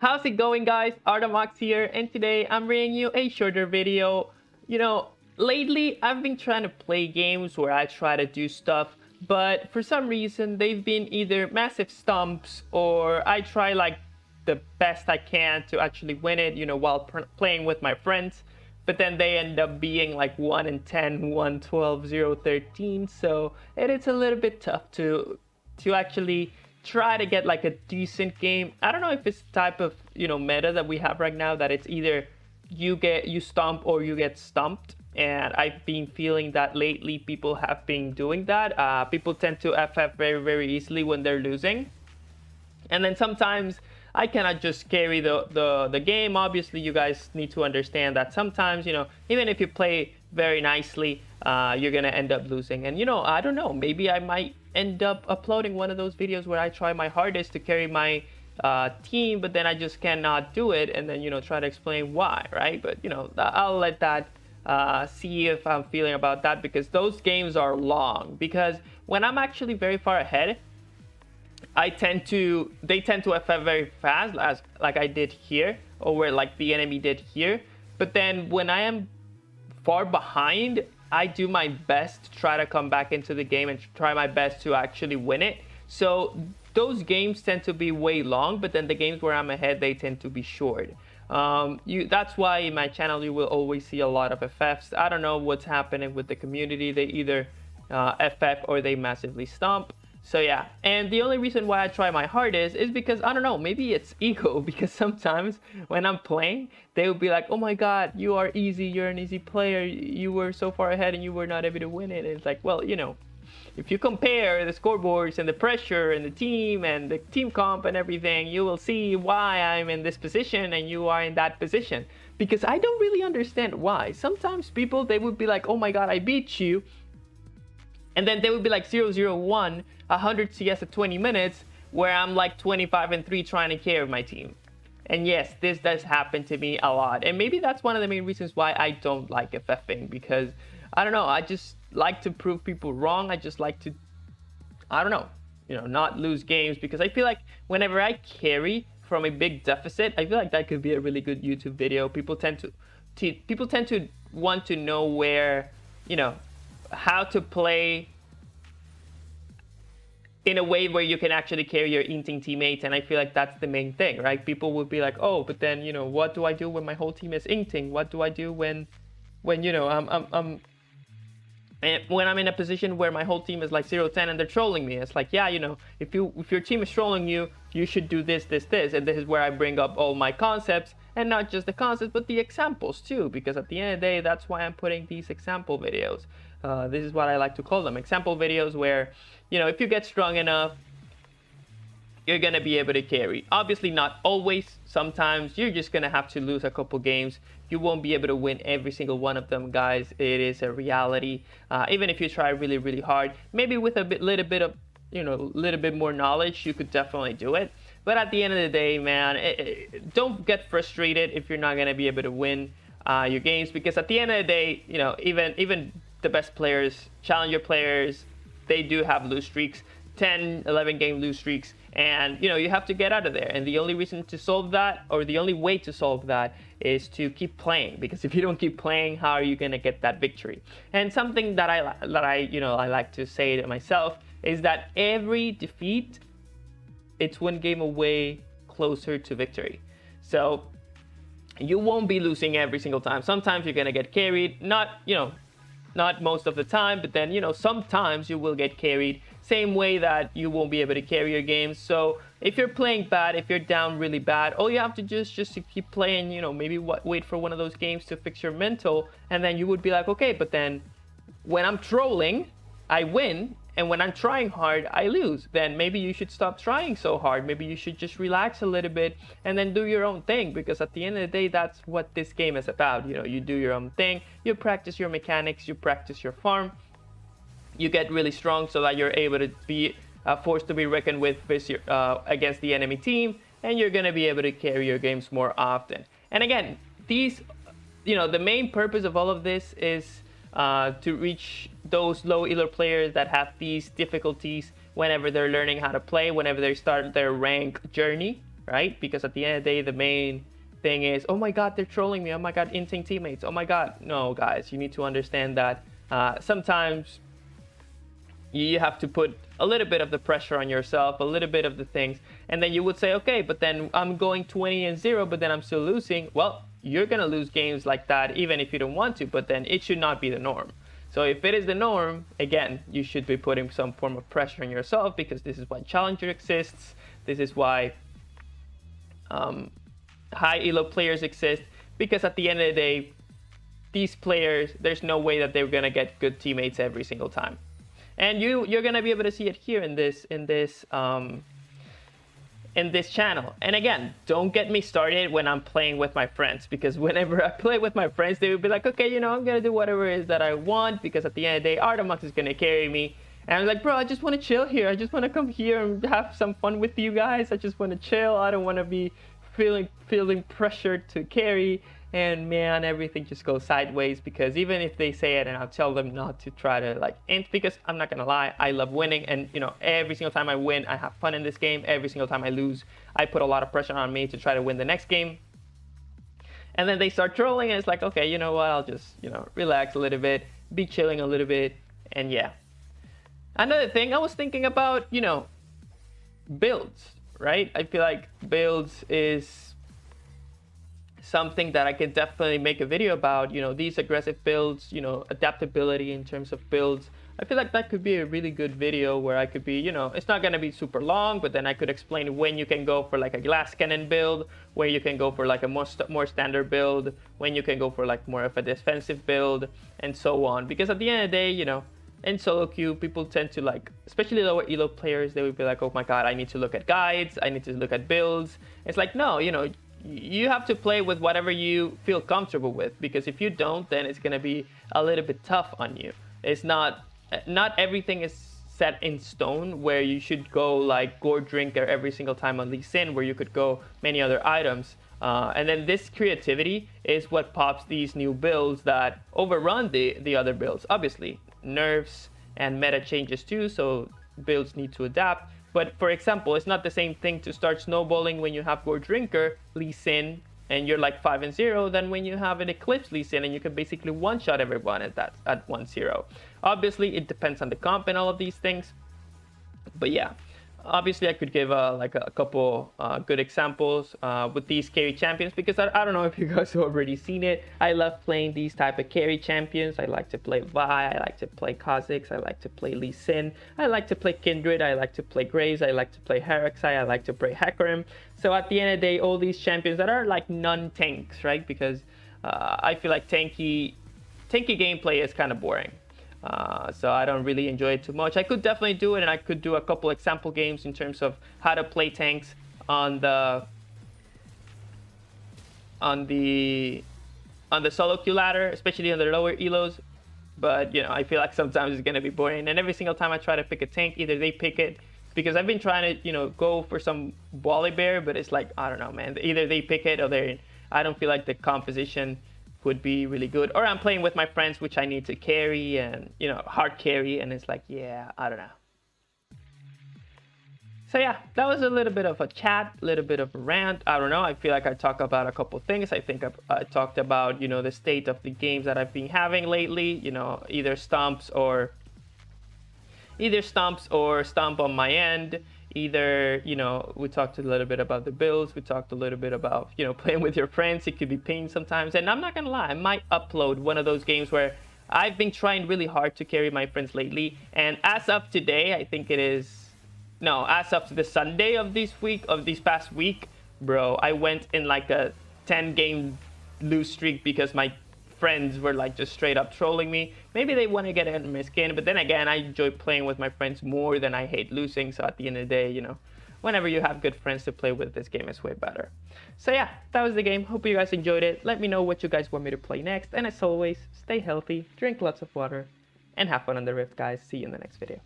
How's it going, guys? Arto here, and today I'm bringing you a shorter video. Lately I've been trying to play games where I try to do stuff, but for some reason they've been either massive stumps or I try like the best I can to actually win it, while playing with my friends. But then they end up being like 1 in 10, 1, 12, 0, 13. So it's a little bit tough to actually try to get like a decent game. I don't know if it's the type of meta that we have right now, that it's either you stomp or you get stumped, and I've been feeling that lately people have been doing that. People tend to FF very easily when they're losing, and then sometimes I cannot just carry the game. Obviously, you guys need to understand that sometimes, even if you play very nicely, you're gonna end up losing. And I don't know, maybe I might end up uploading one of those videos where I try my hardest to carry my team, but then I just cannot do it, and then try to explain why, right? But I'll let that see if I'm feeling about that, because those games are long. Because when I'm actually very far ahead, they tend to FF very fast, as like I did here, or where like the enemy did here. But then when I am far behind, I do my best to try to come back into the game and try my best to actually win it. So those games tend to be way long, but then the games where I'm ahead, they tend to be short. That's why in my channel you will always see a lot of FFs. I don't know what's happening with the community. They either FF or they massively stomp. So yeah, and the only reason why I try my hardest is because, I don't know, maybe it's ego, because sometimes when I'm playing, they will be like, oh my god, you are easy, you're an easy player, you were so far ahead and you were not able to win it. And it's like, well, if you compare the scoreboards and the pressure and the team comp and everything, you will see why I'm in this position and you are in that position. Because I don't really understand why. Sometimes people, they would be like, oh my god, I beat you. And then they would be like 0-0-1, 100 CS at 20 minutes, where I'm like 25-3 trying to carry my team. And yes, this does happen to me a lot. And maybe that's one of the main reasons why I don't like FFing, because I don't know, I just like to prove people wrong. I just like to, I don't know, not lose games, because I feel like whenever I carry from a big deficit, I feel like that could be a really good YouTube video. People tend to want to know where, how to play in a way where you can actually carry your inting teammates. And I feel like that's the main thing, right? People would be like, oh, but then what do I do when my whole team is inting? What do I do when I'm in a position where my whole team is like 0-10 and they're trolling me? It's like, yeah, if your team is trolling you, you should do this, and this is where I bring up all my concepts, and not just the concepts but the examples too, because at the end of the day, that's why I'm putting these example videos. This is what I like to call them, example videos, where if you get strong enough, you're gonna be able to carry. Obviously not always. Sometimes you're just gonna have to lose a couple games. You won't be able to win every single one of them, guys. It is a reality. Even if you try really hard, maybe with a little bit more knowledge, you could definitely do it. But at the end of the day, man, don't get frustrated if you're not gonna be able to win your games, because at the end of the day, even the best players, challenger players, they do have lose streaks, 10, 11 game lose streaks, and you have to get out of there. And the only reason to solve that, or the only way to solve that, is to keep playing, because if you don't keep playing, how are you going to get that victory? And something that I like to say to myself is that every defeat, it's one game away closer to victory. So you won't be losing every single time. Sometimes you're going to get carried, not most of the time, but then sometimes you will get carried, same way that you won't be able to carry your games. So if you're playing bad, if you're down really bad, all you have to do is just to keep playing, maybe wait for one of those games to fix your mental, and then you would be like, okay, but then when I'm trolling, I win, and when I'm trying hard, I lose. Then maybe you should stop trying so hard. Maybe you should just relax a little bit and then do your own thing, because at the end of the day, that's what this game is about. You do your own thing, you practice your mechanics, you practice your farm, you get really strong so that you're able to be forced to be reckoned with against the enemy team, and you're going to be able to carry your games more often. And again, the main purpose of all of this is to reach those low elo players that have these difficulties whenever they're learning how to play, whenever they start their rank journey, right? Because at the end of the day, the main thing is, oh my god, they're trolling me, oh my god, insane teammates, oh my god. No, guys, you need to understand that sometimes you have to put a little bit of the pressure on yourself, a little bit of the things, and then you would say, okay, but then I'm going 20-0, but then I'm still losing. Well, you're gonna lose games like that even if you don't want to, but then it should not be the norm. So if it is the norm, again, you should be putting some form of pressure on yourself, because this is why Challenger exists. This is why high elo players exist, because at the end of the day, these players, there's no way that they're gonna get good teammates every single time. And you're gonna be able to see it here in this channel. And again, don't get me started when I'm playing with my friends, because whenever I play with my friends, they would be like, okay, you know, I'm gonna do whatever it is that I want, because at the end of the day, Arto is gonna carry me. And I'm like, bro, I just want to chill here. I just want to come here and have some fun with you guys. I just want to chill. I don't want to be feeling pressured to carry. And man, everything just goes sideways, because even if they say it and I'll tell them not to try to like int, because I'm not gonna lie, I love winning, and you know, every single time I win, I have fun in this game. Every single time I lose, I put a lot of pressure on me to try to win the next game. And then they start trolling, and it's like, okay, you know what, I'll just, you know, relax a little bit, be chilling a little bit, and yeah. Another thing I was thinking about, you know, builds, right? I feel like builds is something that I can definitely make a video about. You know, these aggressive builds, you know, adaptability in terms of builds. I feel like that could be a really good video where I could be, you know, it's not going to be super long, but then I could explain when you can go for like a glass cannon build, where you can go for like a more standard build, when you can go for like more of a defensive build, and so on. Because at the end of the day, you know, in solo queue, people tend to like, especially lower elo players, they would be like, oh my god, I need to look at guides, I need to look at builds. It's like, no, you know, you have to play with whatever you feel comfortable with, because if you don't, then it's going to be a little bit tough on you. It's not everything is set in stone where you should go like Gourd Drinker every single time on Lee Sin, where you could go many other items. And then this creativity is what pops these new builds that overrun the other builds. Obviously, nerfs and meta changes too, so builds need to adapt. But for example, it's not the same thing to start snowballing when you have Gourd Drinker, Lee Sin, and you're like 5-0, than when you have an Eclipse Lee Sin and you can basically one-shot everyone at 1-0. Obviously, it depends on the comp and all of these things. But yeah, obviously I could give like a couple good examples with these carry champions, because I don't know if you guys have already seen it. I love playing these type of carry champions. I like to play Vi, I like to play Kha'Zix, I like to play Lee Sin, I like to play Kindred, I like to play Graves, I like to play Heraxai, I like to play Hecarim. So at the end of the day, all these champions that are like non-tanks, right? Because I feel like tanky gameplay is kind of boring. So I don't really enjoy it too much. I could definitely do it, and I could do a couple example games in terms of how to play tanks on the solo queue ladder, especially on the lower elos. But you know, I feel like sometimes it's gonna be boring, and every single time I try to pick a tank, either they pick it, because I've been trying to, you know, go for some Wally Bear, but it's like, I don't know, man. Either they pick it, or I don't feel like the composition would be really good, or I'm playing with my friends, which I need to carry and, you know, hard carry, and it's like, yeah, I don't know. So yeah, that was a little bit of a chat, a little bit of a rant. I don't know, I feel like I talked about a couple things. I think I talked about, you know, the state of the games that I've been having lately, you know, either stomps or stomp on my end. Either, you know, we talked a little bit about the builds, we talked a little bit about, you know, playing with your friends. It could be pain sometimes, and I'm not gonna lie, I might upload one of those games where I've been trying really hard to carry my friends lately, and as of today, I think it is, no, as of the Sunday of this past week, bro, I went in like a 10 game lose streak, because my friends were like just straight up trolling me. Maybe they want to get in my skin, but then again, I enjoy playing with my friends more than I hate losing. So at the end of the day, you know, whenever you have good friends to play with, this game is way better. So yeah, that was the game. Hope you guys enjoyed it. Let me know what you guys want me to play next. And as always, stay healthy, drink lots of water, and have fun on the Rift, guys. See you in the next video.